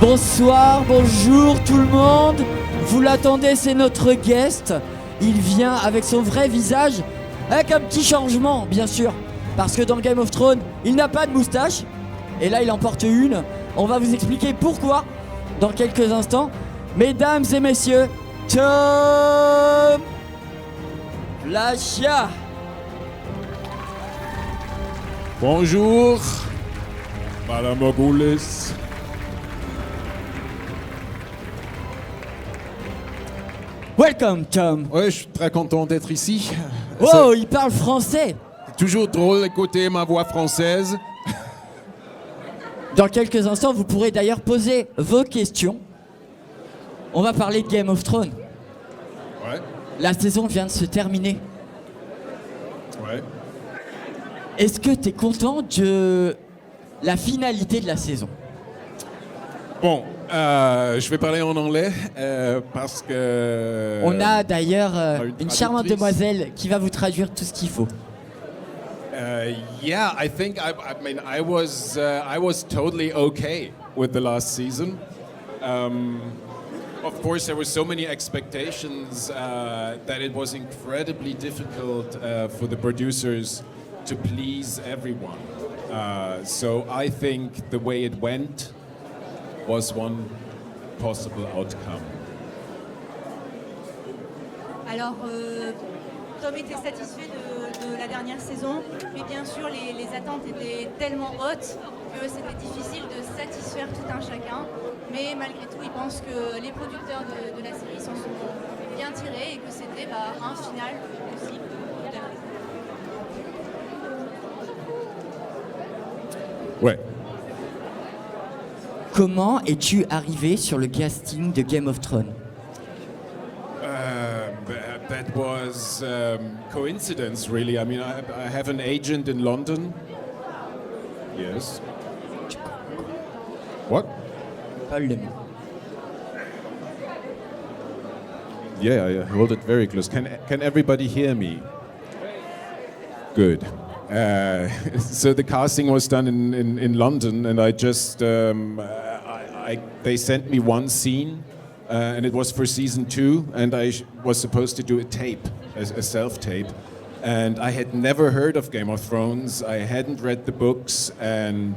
Bonsoir, bonjour tout le monde. Vous l'attendez, c'est notre guest. Il vient avec son vrai visage, avec un petit changement, bien sûr. Parce que dans Game of Thrones, il n'a pas de moustache. Et là, il en porte une. On va vous expliquer pourquoi dans quelques instants. Mesdames et messieurs, Tom Flasha. Bonjour, Madame Ogoulis. Welcome, Tom. Ouais, je suis très content d'être ici. Oh, il parle français. C'est toujours drôle d'écouter ma voix française. Dans quelques instants, vous pourrez d'ailleurs poser vos questions. On va parler de Game of Thrones. Ouais. La saison vient de se terminer. Ouais. Est-ce que tu es content de la finalité de la saison? Bon, je vais parler en anglais parce que... On a d'ailleurs une traductrice. charmante demoiselle qui va vous traduire tout ce qu'il faut. Yeah, I think I was totally okay with the last season. Of course, there were so many expectations that it was incredibly difficult for the producers to please everyone. So I think the way it went was one possible outcome. Alors, Tom était satisfait de la dernière saison, mais bien sûr, les attentes étaient tellement hautes que c'était difficile de satisfaire tout un chacun. Mais malgré tout, il pense que les producteurs de la série s'en sont bien tirés et que c'était un final possible. Ouais. Comment es-tu arrivé sur le casting de Game of Thrones? That was coincidence, really. I mean, I have an agent in London. Yes. What? Paul le mot. Yeah, I hold it very close. Can everybody hear me? Good. So the casting was done in London, and I just they sent me one scene, and it was for season 2, and I was supposed to do a tape, a self-tape, and I had never heard of Game of Thrones. I hadn't read the books, and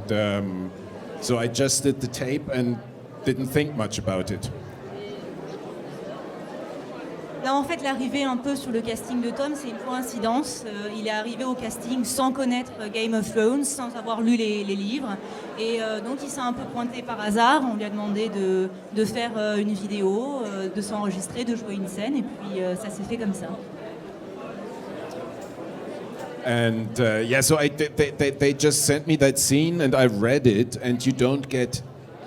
so I just did the tape and didn't think much about it. Là, en fait, l'arrivée un peu sur le casting de Tom, c'est une coïncidence. Il est arrivé au casting sans connaître Game of Thrones, sans avoir lu les livres. Et donc, il s'est un peu pointé par hasard. On lui a demandé de faire une vidéo, de s'enregistrer, de jouer une scène. Et puis, ça s'est fait comme ça. And yeah, so they just sent me that scene, and I read it, and you don't get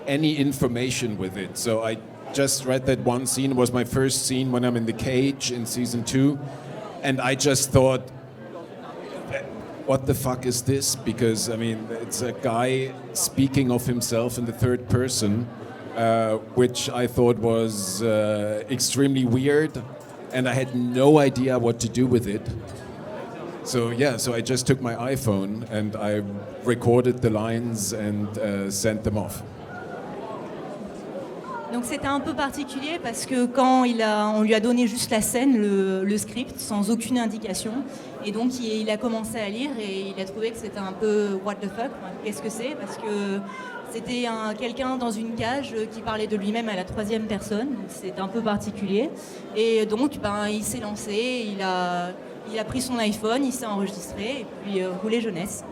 any information with it. So I just read that one scene. It was my first scene when I'm in the cage in season 2, and I just thought, what the fuck is this? Because I mean, it's a guy speaking of himself in the third person, which I thought was extremely weird, and I had no idea what to do with it. So yeah, so I just took my iPhone and I recorded the lines and sent them off. Donc c'était un peu particulier parce que quand on lui a donné juste la scène, le script, sans aucune indication, et donc il a commencé à lire et il a trouvé que c'était un peu what the fuck, qu'est-ce que c'est, parce que c'était quelqu'un dans une cage qui parlait de lui-même à la troisième personne, donc c'était un peu particulier. Et donc il s'est lancé, il a pris son iPhone, il s'est enregistré et puis roulé jeunesse.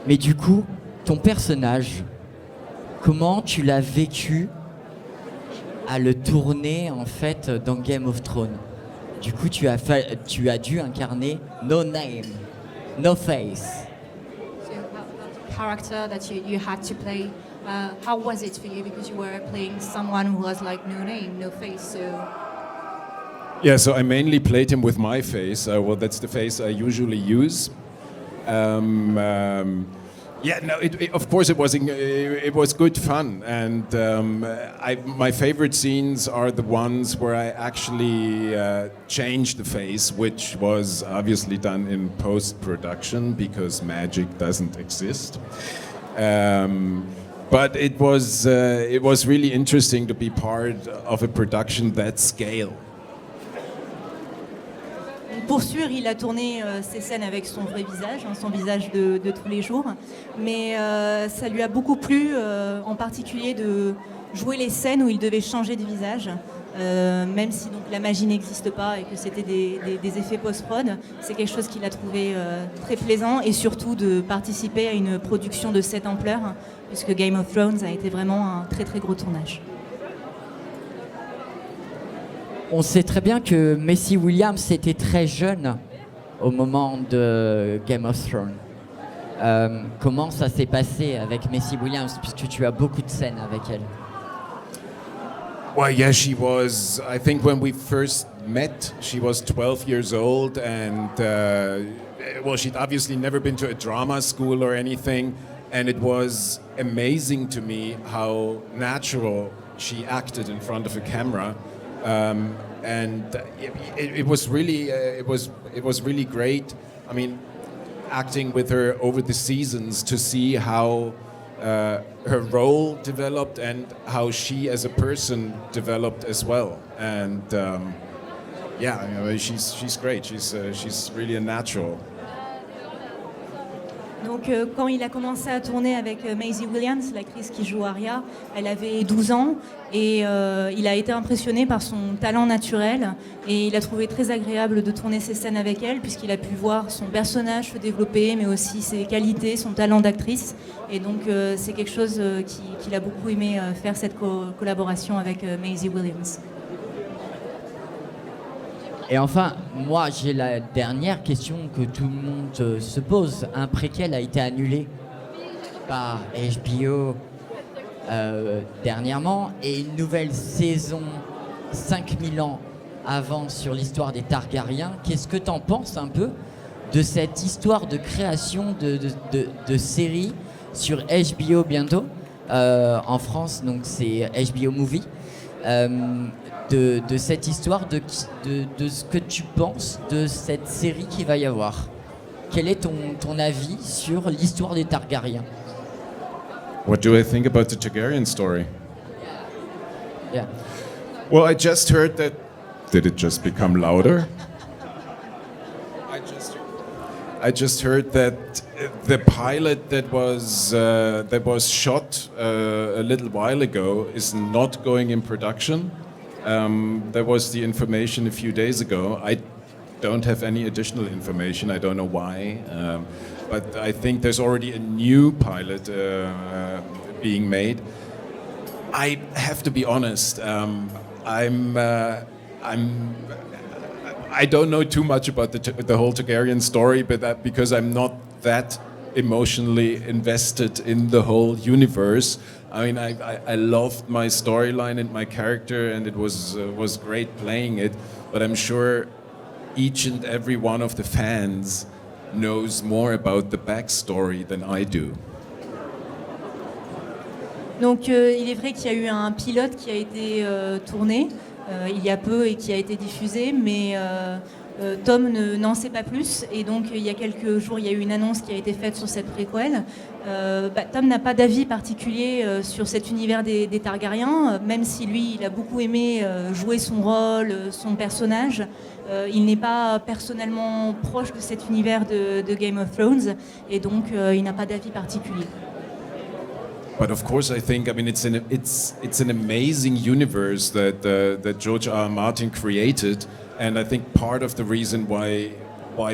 Mais du coup, ton personnage, comment tu l'as vécu à le tourner en fait dans Game of Thrones? Du coup, tu as dû incarner no name, no face. So the character that you had to play, how was it for you? Because you were playing someone who has like no name, no face. So Yeah, so I mainly played him with my face. Well, that's the face I usually use. Yeah, no. Of course, it was good fun, and my favorite scenes are the ones where I actually changed the face, which was obviously done in post-production because magic doesn't exist. but it was really interesting to be part of a production that scale. Pour sûr, il a tourné ses scènes avec son vrai visage, hein, son visage de tous les jours. Mais ça lui a beaucoup plu, en particulier de jouer les scènes où il devait changer de visage. Même si donc, la magie n'existe pas et que c'était des effets post-prod, c'est quelque chose qu'il a trouvé très plaisant, et surtout de participer à une production de cette ampleur, puisque Game of Thrones a été vraiment un très très gros tournage. On sait très bien que Maisie Williams était très jeune au moment de Game of Thrones. Comment ça s'est passé avec Maisie Williams, puisque tu as beaucoup de scènes avec elle? Well, yeah, she was. I think when we first met, she was 12 years old, and well, she'd obviously never been to a drama school or anything, and it was amazing to me how natural she acted in front of a camera, and it was really it was really great. I mean, acting with her over the seasons to see how her role developed and how she as a person developed as well. And yeah, I mean, she's great. She's really a natural. Donc quand il a commencé à tourner avec Maisie Williams, l'actrice qui joue Arya, elle avait 12 ans, et il a été impressionné par son talent naturel, et il a trouvé très agréable de tourner ses scènes avec elle, puisqu'il a pu voir son personnage se développer, mais aussi ses qualités, son talent d'actrice. Et donc c'est quelque chose qu'il a beaucoup aimé faire, cette collaboration avec Maisie Williams. Et enfin, moi j'ai la dernière question que tout le monde se pose. Un préquel a été annulé par HBO dernièrement, et une nouvelle saison 5000 ans avant sur l'histoire des Targaryens. Qu'est-ce que tu en penses un peu de cette histoire de création de séries sur HBO bientôt, en France, donc c'est HBO Movie, de cette histoire, de ce que tu penses de cette série qu'il va y avoir? Quel est ton avis sur l'histoire des Targaryens? What do I think about the Targaryen story? Yeah. Well, I just heard that. Did it just become louder? I just heard that the pilot that was shot a little while ago is not going in production. There was the information a few days ago. I don't have any additional information. I don't know why, but I think there's already a new pilot being made. I have to be honest. I don't know too much about the whole Targaryen story, but because I'm not that emotionally invested in the whole universe. I mean, I loved my storyline and my character, and it was great playing it. But I'm sure each and every one of the fans knows more about the backstory than I do. Donc il est vrai qu'il y a eu un pilote qui a été tourné il y a peu et qui a été diffusé, mais Tom n'en sait pas plus, et donc il y a quelques jours il y a eu une annonce qui a été faite sur cette préquelle. Tom n'a pas d'avis particulier sur cet univers des Targaryens, même si lui il a beaucoup aimé jouer son rôle, son personnage. Il n'est pas personnellement proche de cet univers de Game of Thrones, et donc il n'a pas d'avis particulier. But of course, I think it's an amazing universe that George R. R. Martin created, and I think part of the reason why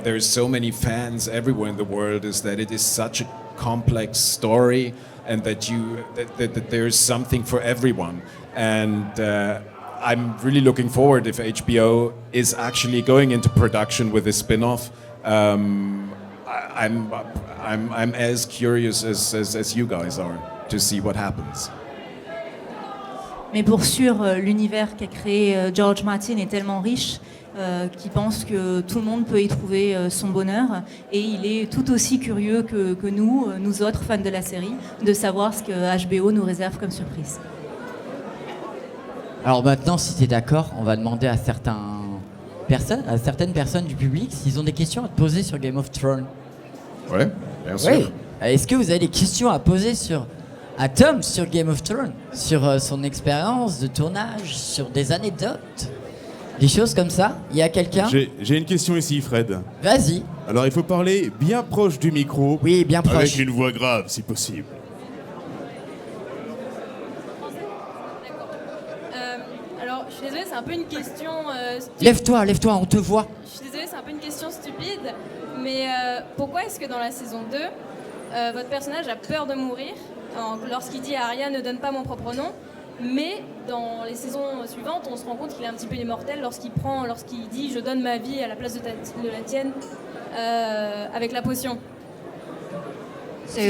there's so many fans everywhere in the world is that it is such a complex story, and that there's something for everyone. And I'm really looking forward if HBO is actually going into production with a spin-off. I'm as curious as you guys are to see what happens. Mais pour sûr, l'univers qu'a créé George Martin est tellement riche qu'il pense que tout le monde peut y trouver son bonheur, et il est tout aussi curieux que nous autres fans de la série, de savoir ce que HBO nous réserve comme surprise. Alors maintenant, si tu es d'accord, on va demander à certaines personnes du public s'ils ont des questions à te poser sur Game of Thrones. Ouais, bien sûr. Oui. Est-ce que vous avez des questions à poser à Tom sur Game of Thrones, sur son expérience de tournage, sur des anecdotes, des choses comme ça. Il y a quelqu'un? J'ai une question ici, Fred. Vas-y. Alors, il faut parler bien proche du micro. Oui, bien proche. Avec une voix grave, si possible. Alors, je suis désolée, c'est un peu une question stupide. Lève-toi, on te voit. Je suis désolée, c'est un peu une question stupide, mais pourquoi est-ce que dans la saison 2, votre personnage a peur de mourir lorsqu'il dit à Arya ne donne pas mon propre nom, mais dans les saisons suivantes, on se rend compte qu'il est un petit peu immortel lorsqu'il dit je donne ma vie à la place de la tienne avec la potion. So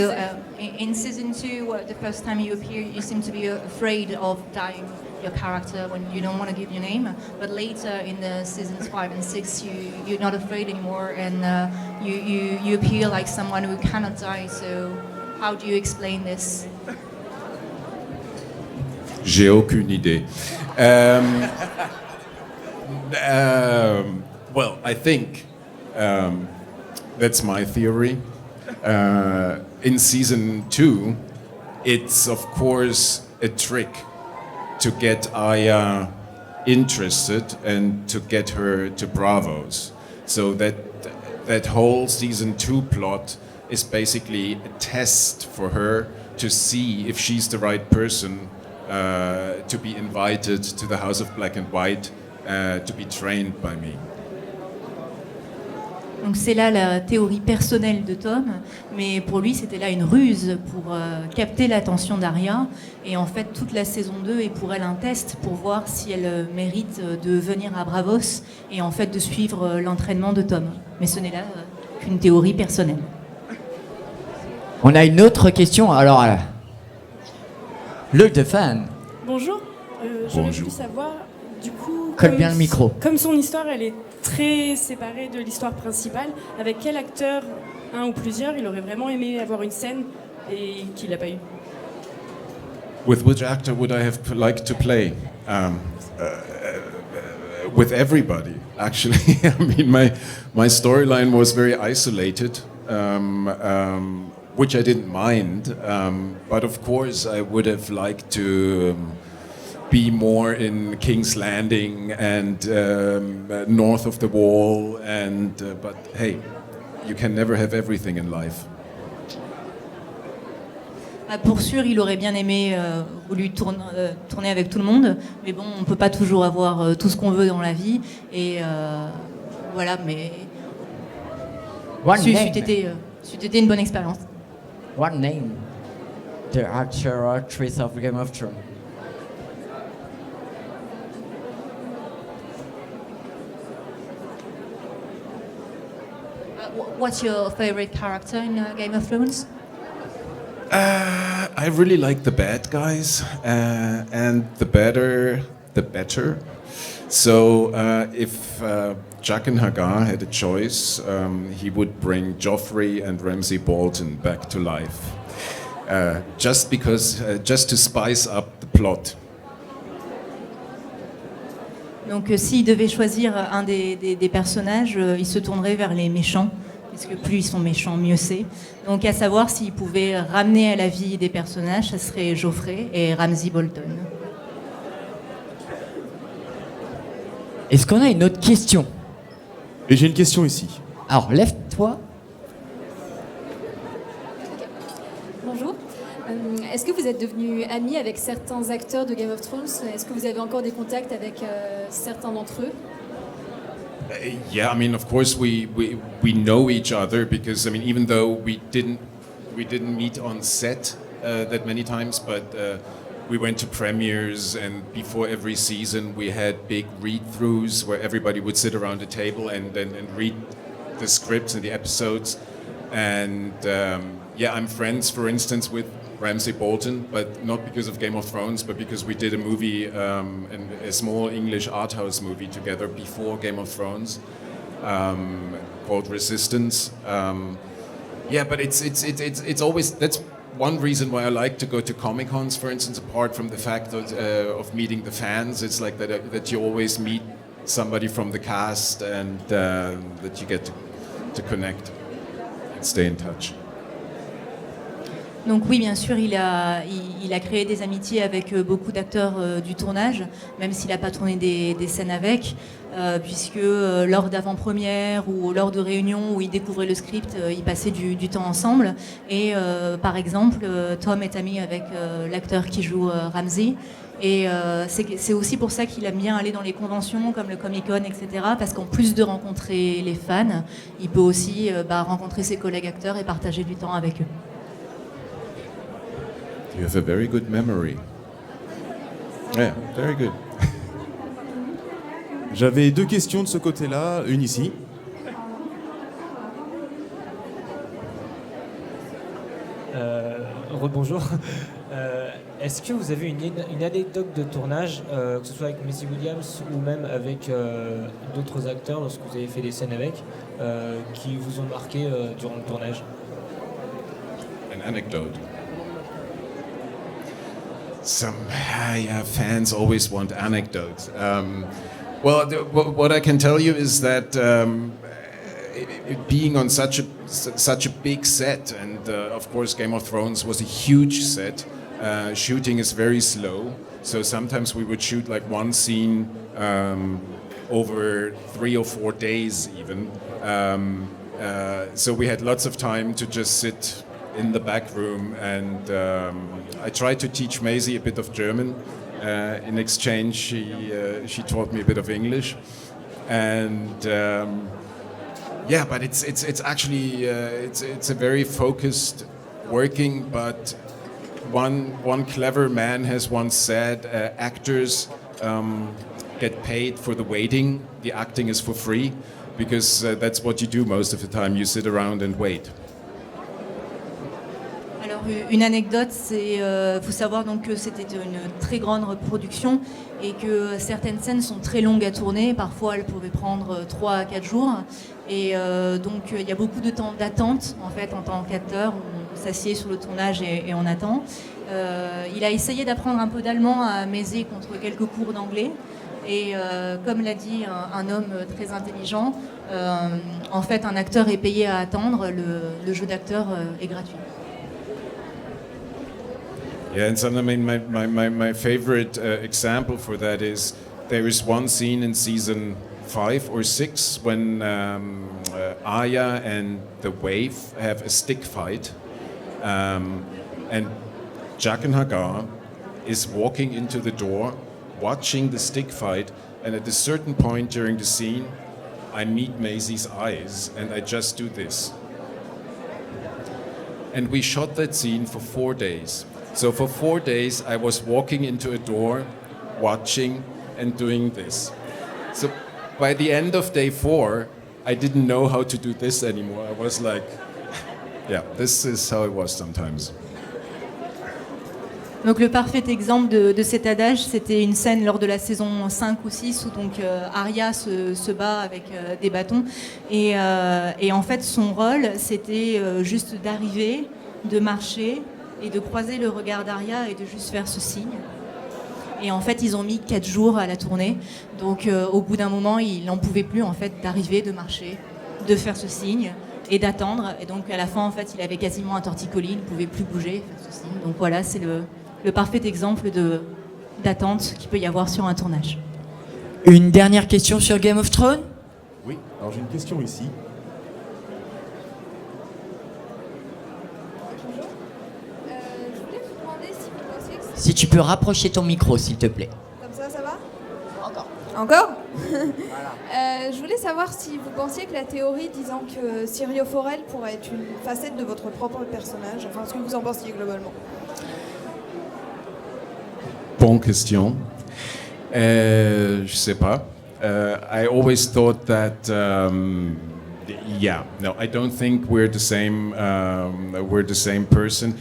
in season 2, the first time you appear, you seem to be afraid of dying your character when you don't want to give your name. But later in the seasons 5 and 6, you're not afraid anymore, and you appear like someone who cannot die. So how do you explain this? J'ai aucune idée. Well, I think that's my theory. In season 2, it's of course a trick to get Arya interested and to get her to Bravos. So that whole season 2 plot is basically a test for her to see if she's the right person to be invited to the House of Black and White to be trained by me. Donc c'est là la théorie personnelle de Tom, mais pour lui c'était là une ruse pour capter l'attention d'Arya, et en fait toute la saison 2 est pour elle un test pour voir si elle mérite de venir à Bravos et en fait de suivre l'entraînement de Tom. Mais ce n'est là qu'une théorie personnelle. On a une autre question, alors Luc de Fan. Bonjour, j'aurais Bonjour. voulu savoir, du coup, Colle bien le micro. Comme son histoire, elle est très séparée de l'histoire principale, avec quel acteur, un ou plusieurs, il aurait vraiment aimé avoir une scène et qu'il n'a pas eu? With which actor would I have liked to play? With everybody, actually. I mean, my storyline was very isolated, which I didn't mind. But of course, I would have liked to be more in King's Landing and north of the Wall. But hey, you can never have everything in life. Pour sûr, il aurait bien aimé voulu tourner avec tout le monde, mais bon, on peut pas toujours avoir tout ce qu'on veut dans la vie, et voilà, mais c'eût été une bonne expérience. One name, the actor or actress of Game of Thrones. What's your favorite character in Game of Thrones? I really like the bad guys, and the better. So if Jaqen H'ghar had a choice, he would bring Joffrey and Ramsay Bolton back to life, just to spice up the plot. Donc s'il devait choisir un des personnages, il se tournerait vers les méchants, parce que plus ils sont méchants, mieux c'est. Donc à savoir s'il pouvait ramener à la vie des personnages, ça serait Joffrey et Ramsay Bolton. Est-ce qu'on a une autre question? Et j'ai une question ici. Alors, lève-toi. Bonjour. Est-ce que vous êtes devenu ami avec certains acteurs de Game of Thrones? Est-ce que vous avez encore des contacts avec certains d'entre eux? Yeah, I mean, of course, we know each other because I mean, even though we didn't meet on set that many times, but we went to premieres, and before every season we had big read-throughs where everybody would sit around a table and read the scripts and the episodes. And yeah, I'm friends, for instance, with Ramsay Bolton, but not because of Game of Thrones, but because we did a movie, a small English art house movie together before Game of Thrones, called Resistance. Yeah, but it's always, that's one reason why I like to go to Comic-Cons, for instance, apart from the fact of meeting the fans. It's like that you always meet somebody from the cast, and that you get to connect and stay in touch. Donc oui, bien sûr, il a créé des amitiés avec beaucoup d'acteurs du tournage, même s'il n'a pas tourné des scènes avec, puisque lors d'avant-premières ou lors de réunions où ils découvraient le script, ils passaient du temps ensemble. Et par exemple, Tom est ami avec l'acteur qui joue Ramsey. Et c'est aussi pour ça qu'il aime bien aller dans les conventions comme le Comic-Con, etc. Parce qu'en plus de rencontrer les fans, il peut aussi rencontrer ses collègues acteurs et partager du temps avec eux. You have a very good memory. Yeah, very good. J'avais 2 questions de ce côté-là, une ici. Rebonjour. Est-ce que vous avez une anecdote de tournage, que ce soit avec Maisie Williams ou même avec d'autres acteurs lorsque vous avez fait des scènes avec, qui vous ont marqué durant le tournage? An anecdote. Some fans always want anecdotes. What I can tell you is that being on such a big set, and of course Game of Thrones was a huge set. Shooting is very slow, so sometimes we would shoot like one scene over 3 or 4 days even. So we had lots of time to just sit in the back room, and I tried to teach Maisie a bit of German. In exchange, she taught me a bit of English, and but it's actually it's a very focused working. But one clever man has once said, actors get paid for the waiting. The acting is for free, because that's what you do most of the time. You sit around and wait. Une anecdote, c'est faut savoir donc que c'était une très grande production et que certaines scènes sont très longues à tourner. Parfois, elles pouvaient prendre 3 à 4 jours. Et donc, il y a beaucoup de temps d'attente en fait en tant qu'acteur. On s'assied sur le tournage et on attend. Il a essayé d'apprendre un peu d'allemand à Maisie contre quelques cours d'anglais. Et comme l'a dit un homme très intelligent, en fait, un acteur est payé à attendre. Le jeu d'acteur est gratuit. Yeah, and so, I mean, my favorite example for that is there is one scene in season 5 or 6 when Arya and the Wave have a stick fight, and Jaqen H'ghar is walking into the door, watching the stick fight, and at a certain point during the scene, I meet Maisie's eyes, and I just do this. And we shot that scene for 4 days. So for 4 days, I was walking into a door, watching, and doing this. So by the end of day 4, I didn't know how to do this anymore. I was like, yeah, this is how it was sometimes. Donc le parfait exemple de cet adage, c'était une scène lors de la saison 5 ou 6 où donc Arya se bat avec des bâtons. Et en fait, son rôle, c'était juste d'arriver, de marcher, et de croiser le regard d'Arya et de juste faire ce signe. Et en fait, ils ont mis 4 jours à la tournée. Donc au bout d'un moment, il n'en pouvait plus en fait d'arriver, de marcher, de faire ce signe et d'attendre. Et donc à la fin, en fait, il avait quasiment un torticolis, il ne pouvait plus bouger, faire ce signe. Donc voilà, c'est le parfait exemple d'attente qu'il peut y avoir sur un tournage. Une dernière question sur Game of Thrones? Oui, alors j'ai une question ici. Si tu peux rapprocher ton micro, s'il te plaît. Comme ça va? Encore. Encore? Voilà. Je voulais savoir si vous pensiez que la théorie disant que Syrio Forel pourrait être une facette de votre propre personnage, enfin ce que vous en pensiez globalement. Bonne question. Je sais pas. I always thought that, no, I don't think we're the same person.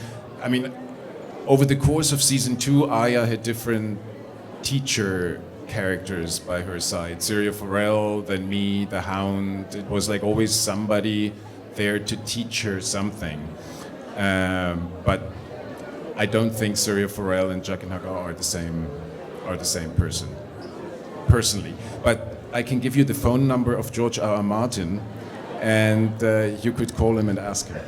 I mean, over the course of season 2, Arya had different teacher characters by her side. Syrio Forel, then me, the Hound. It was like always somebody there to teach her something. But I don't think Syrio Forel and Jaqen H'ghar are the same person, personally. But I can give you the phone number of George R.R. Martin, and you could call him and ask him.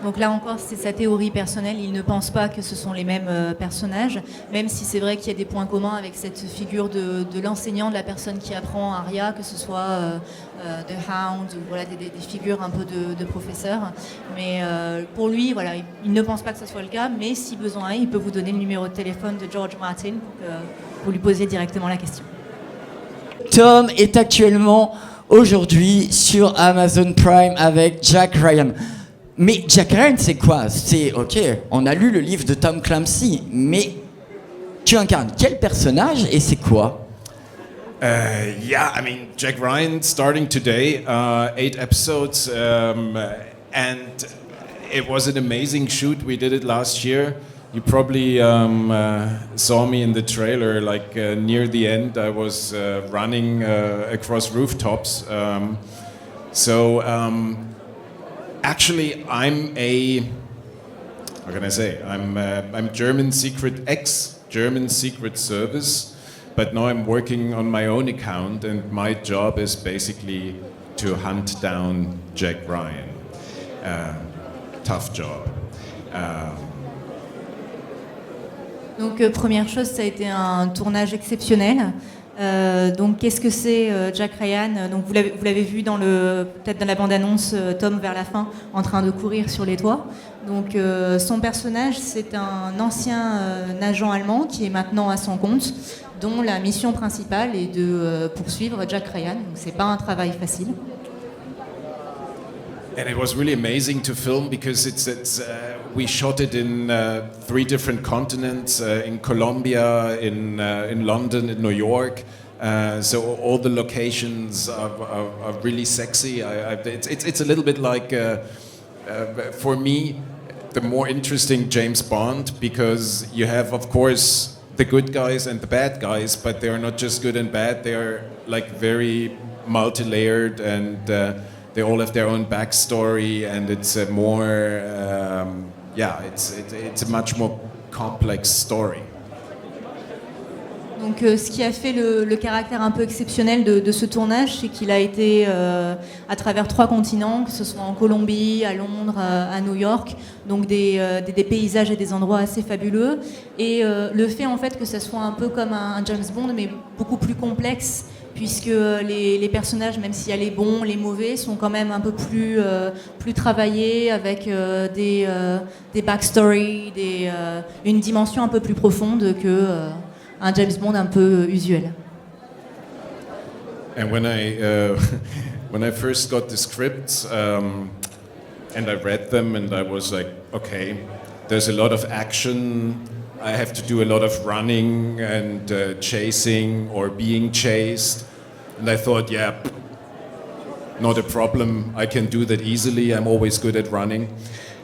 Donc là encore, c'est sa théorie personnelle. Il ne pense pas que ce sont les mêmes personnages, même si c'est vrai qu'il y a des points communs avec cette figure de l'enseignant, de la personne qui apprend Arya, que ce soit The Hound, ou voilà, des figures un peu de professeurs. Mais pour lui, voilà, il ne pense pas que ce soit le cas, mais si besoin est, il peut vous donner le numéro de téléphone de George Martin pour lui poser directement la question. Tom est actuellement aujourd'hui sur Amazon Prime avec Jack Ryan. Mais Jack Ryan, c'est quoi? C'est ok, on a lu le livre de Tom Clancy, mais tu incarnes quel personnage et c'est quoi? Yeah, I mean, Jack Ryan starting today, 8 episodes, and it was an amazing shoot. We did it last year. You probably saw me in the trailer, like near the end, I was running across rooftops. Actually, I'm how can I say? I'm German ex-German Secret Service, but now I'm working on my own account, and my job is basically to hunt down Jack Ryan. Tough job. Donc première chose, ça a été un tournage exceptionnel. Donc qu'est-ce que c'est Jack Ryan? Donc vous l'avez vu peut-être dans la bande-annonce, Tom vers la fin en train de courir sur les toits. Donc son personnage, c'est un ancien agent allemand qui est maintenant à son compte, dont la mission principale est de poursuivre Jack Ryan. Donc c'est pas un travail facile. And it was really amazing to film because we shot it in 3 different continents, in Colombia, in London, in New York. So all the locations are really sexy. It's a little bit like, for me, the more interesting James Bond, because you have, of course, the good guys and the bad guys, but they are not just good and bad. They are like very multi-layered, and they all have their own backstory, and it's a more, it's a much more complex story. Donc ce qui a fait le caractère un peu exceptionnel de ce tournage, c'est qu'il a été à travers 3 continents, que ce soit en Colombie, à Londres, à New York, donc des paysages et des endroits assez fabuleux. Et le fait en fait que ça soit un peu comme un James Bond, mais beaucoup plus complexe, puisque les personnages, même s'il y a les bons, les mauvais, sont quand même un peu plus travaillés, avec des backstories, une dimension un peu plus profonde que un James Bond un peu usuel. And when I first got the scripts and I read them, and I was like, okay, there's a lot of action. I have to do a lot of running and chasing or being chased. And I thought, yeah, not a problem. I can do that easily. I'm always good at running.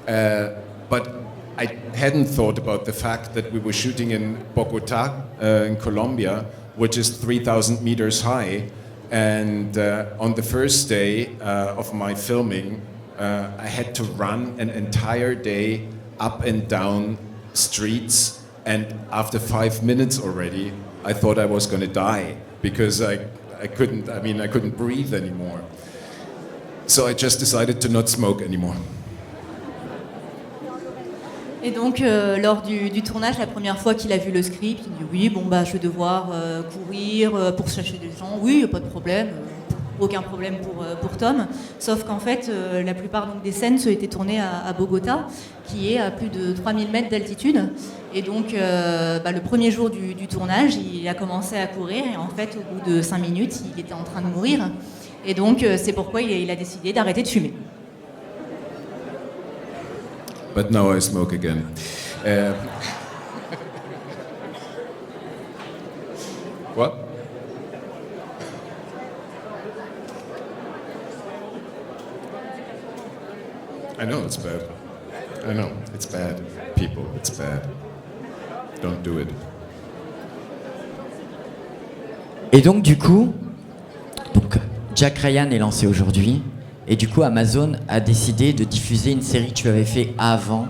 But I hadn't thought about the fact that we were shooting in Bogota, in Colombia, which is 3,000 meters high. And on the first day of my filming, I had to run an entire day up and down streets. And after 5 minutes already, I thought I was going to die because I couldn't breathe anymore. So I just decided to not smoke anymore. Et donc, lors du tournage, la première fois qu'il a vu le script, il dit oui, je vais devoir courir pour chercher des gens. Oui, il n'y a pas de problème, aucun problème pour Tom. Sauf qu'en fait, la plupart donc, des scènes se étaient tournées à Bogota, qui est à plus de 3000 mètres d'altitude. Et donc, le premier jour du tournage, il a commencé à courir. Et en fait, au bout de 5 minutes, il était en train de mourir. Et donc, c'est pourquoi il a décidé d'arrêter de fumer. But now I smoke again. What? I know it's bad. I know it's bad. People, it's bad. Don't do it. Et donc du coup, Jack Ryan est lancé aujourd'hui. Et du coup, Amazon a décidé de diffuser une série que tu avais fait avant,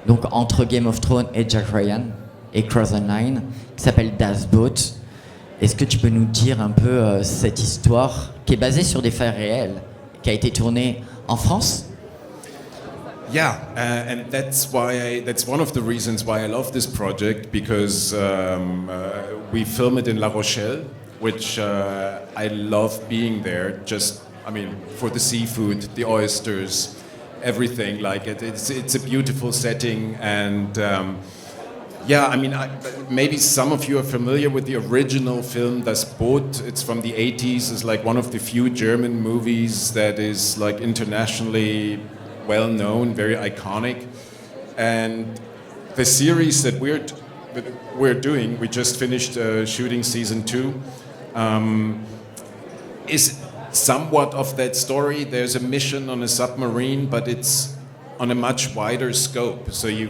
donc entre Game of Thrones et Jack Ryan, et Cross the Line, qui s'appelle Das Boot. Est-ce que tu peux nous dire un peu cette histoire qui est basée sur des faits réels, qui a été tournée en France? Yeah, and that's one of the reasons why I love this project, because we film it in La Rochelle, which I love being there. For the seafood, the oysters, everything like it. It's a beautiful setting, and maybe some of you are familiar with the original film Das Boot. It's from the 80s. It's like one of the few German movies that is like internationally well known, very iconic. And the series that we're doing, we just finished shooting season 2, is somewhat of that story. There's a mission on a submarine, but it's on a much wider scope. So you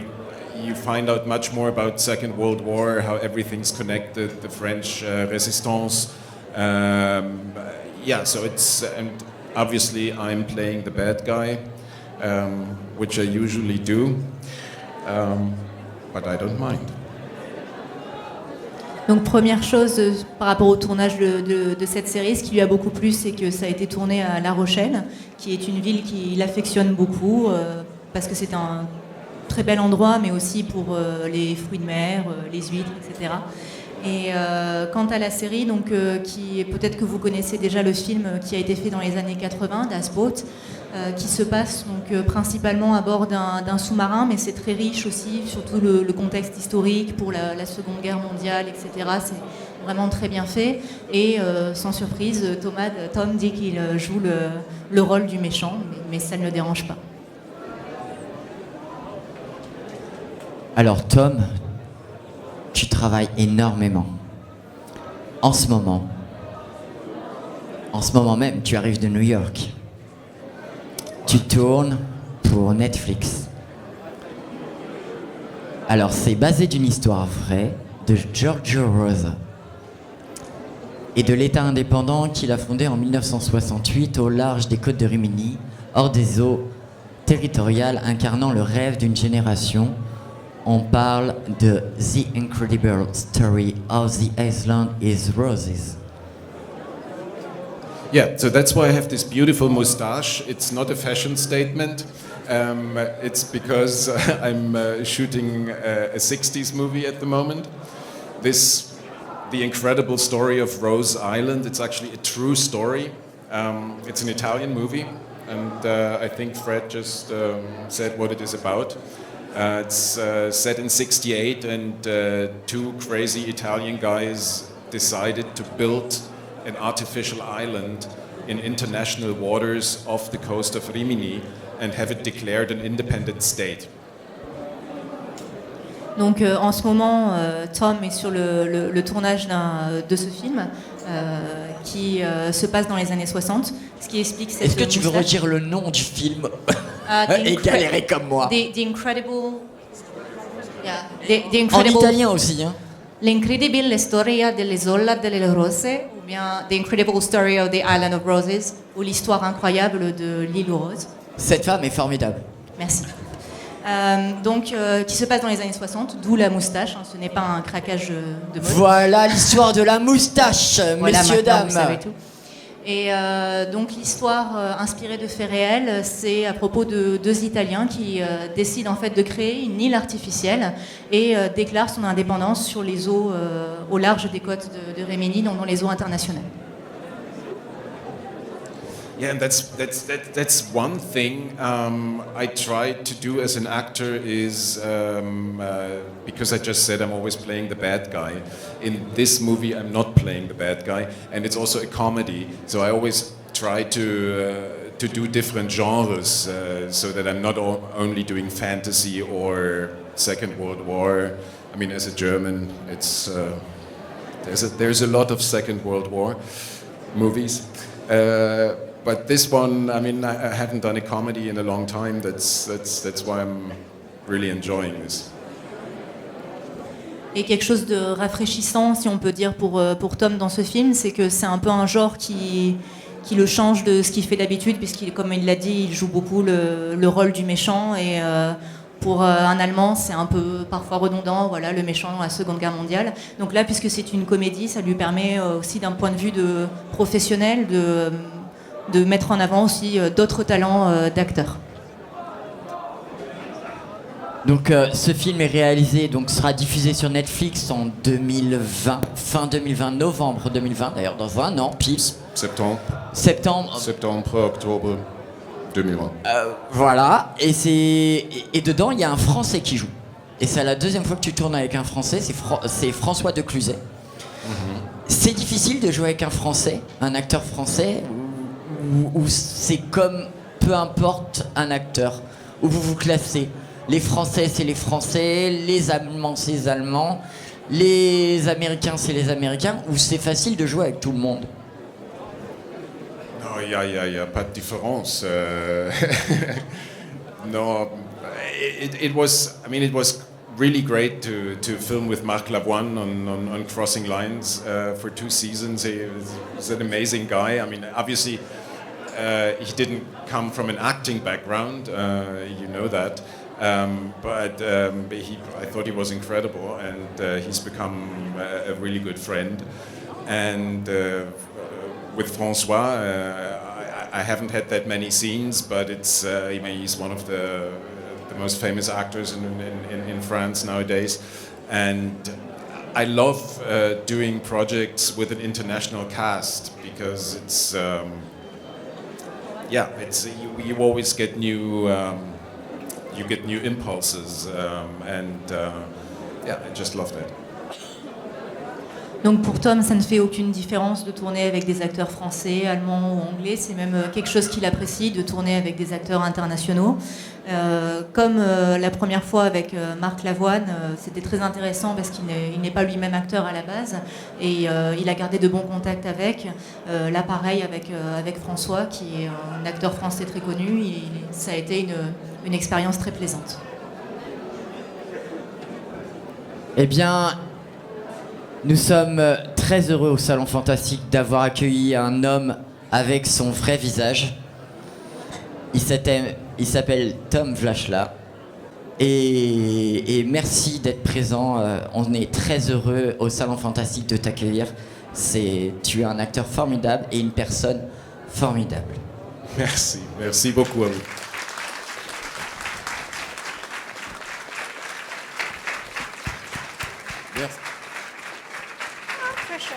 find out much more about Second World War, how everything's connected, the French resistance. So it's, and obviously I'm playing the bad guy, which I usually do, but I don't mind. Donc première chose par rapport au tournage de cette série, ce qui lui a beaucoup plu, c'est que ça a été tourné à La Rochelle, qui est une ville qu'il affectionne beaucoup, parce que c'est un très bel endroit, mais aussi pour les fruits de mer, les huîtres, etc. Et quant à la série, donc, peut-être que vous connaissez déjà le film qui a été fait dans les années 80, Das Boot, qui se passe donc, principalement à bord d'un sous-marin, mais c'est très riche aussi, surtout le contexte historique pour la Seconde Guerre mondiale, etc. C'est vraiment très bien fait. Et sans surprise, Tom dit qu'il joue le rôle du méchant, mais ça ne le dérange pas. Alors Tom, tu travailles énormément. En ce moment même, tu arrives de New York. Tu tournes pour Netflix. Alors c'est basé d'une histoire vraie de Giorgio Rosa et de l'État indépendant qu'il a fondé en 1968 au large des côtes de Rimini, hors des eaux territoriales, incarnant le rêve d'une génération. On parle de The Incredible Story of the Island is Roses. Yeah, so that's why I have this beautiful mustache. It's not a fashion statement. It's because I'm shooting a 60s movie at the moment. The Incredible Story of Rose Island, it's actually a true story. It's an Italian movie, and I think Fred just said what it is about. It's set in 68, and two crazy Italian guys decided to build an artificial island in international waters off the coast of Rimini and have it declared an independent state. Donc en ce moment, Tom est sur le tournage de ce film qui se passe dans les années 60, ce qui explique cette... Est-ce que tu veux redire le nom du film et galérer comme moi? The Incredible... En italien aussi, hein. L'incredibile storia dell'isola delle rose, ou bien The Incredible Story of the Island of Roses, ou l'histoire incroyable de l'île aux roses. Cette femme est formidable. Merci. Qui se passe dans les années 60, d'où la moustache, hein, ce n'est pas un craquage de mode. Voilà l'histoire de la moustache, voilà, messieurs, dames. Vous savez tout. Et donc l'histoire inspirée de faits réels, c'est à propos de deux Italiens qui décident en fait de créer une île artificielle et déclarent son indépendance sur les eaux au large des côtes de Rimini, donc dans les eaux internationales. Yeah, and that's one thing I try to do as an actor is because I just said I'm always playing the bad guy. In this movie, I'm not playing the bad guy, and it's also a comedy. So I always try to do different genres so that I'm not only doing fantasy or Second World War. I mean, as a German, it's there's a lot of Second World War movies. But this one, I mean, I haven't done a comedy in a long time. That's why I'm really enjoying this. Et quelque chose de rafraîchissant, si on peut dire, pour Tom dans ce film, c'est que c'est un peu un genre qui le change de ce qu'il fait d'habitude, puisqu'il, comme il l'a dit, il joue beaucoup le rôle du méchant. Et pour un Allemand, c'est un peu parfois redondant, voilà, le méchant dans la Seconde Guerre mondiale. Donc là, puisque c'est une comédie, ça lui permet aussi d'un point de vue de professionnel de mettre en avant aussi d'autres talents d'acteurs. Donc ce film est réalisé, donc sera diffusé sur Netflix en 2020, fin 2020, novembre 2020, d'ailleurs dans un an, pile. Septembre, octobre 2020. Voilà, et dedans il y a un Français qui joue. Et c'est la deuxième fois que tu tournes avec un Français, c'est François de Cluzet. C'est difficile de jouer avec un Français, un acteur français, ou c'est comme peu importe un acteur, où vous vous classez. Les Français, c'est les Français, les Allemands, c'est les Allemands, les Américains, c'est les Américains, ou c'est facile de jouer avec tout le monde? Non, il n'y a pas de différence. No, it was really great to film with Marc Lavoine on Crossing Lines for 2 seasons. He's an amazing guy. I mean, obviously, he didn't come from an acting background, you know that. But I thought he was incredible, and he's become a really good friend. And with François, I haven't had that many scenes, but he's one of the most famous actors in France nowadays. And I love doing projects with an international cast because you always get new. You get new impulses, I just love that. Donc pour Tom, ça ne fait aucune différence de tourner avec des acteurs français, allemands ou anglais. C'est même quelque chose qu'il apprécie, de tourner avec des acteurs internationaux. Comme la première fois avec Marc Lavoine, c'était très intéressant parce qu'il n'est pas lui-même acteur à la base. Et il a gardé de bons contacts avec. Là, pareil avec François, qui est un acteur français très connu. Ça a été une expérience très plaisante. Eh bien, nous sommes très heureux au Salon Fantastique d'avoir accueilli un homme avec son vrai visage. Il s'appelle Tom Vlachla. Et merci d'être présent. On est très heureux au Salon Fantastique de t'accueillir. Tu es un acteur formidable et une personne formidable. Merci beaucoup à vous. Pressure.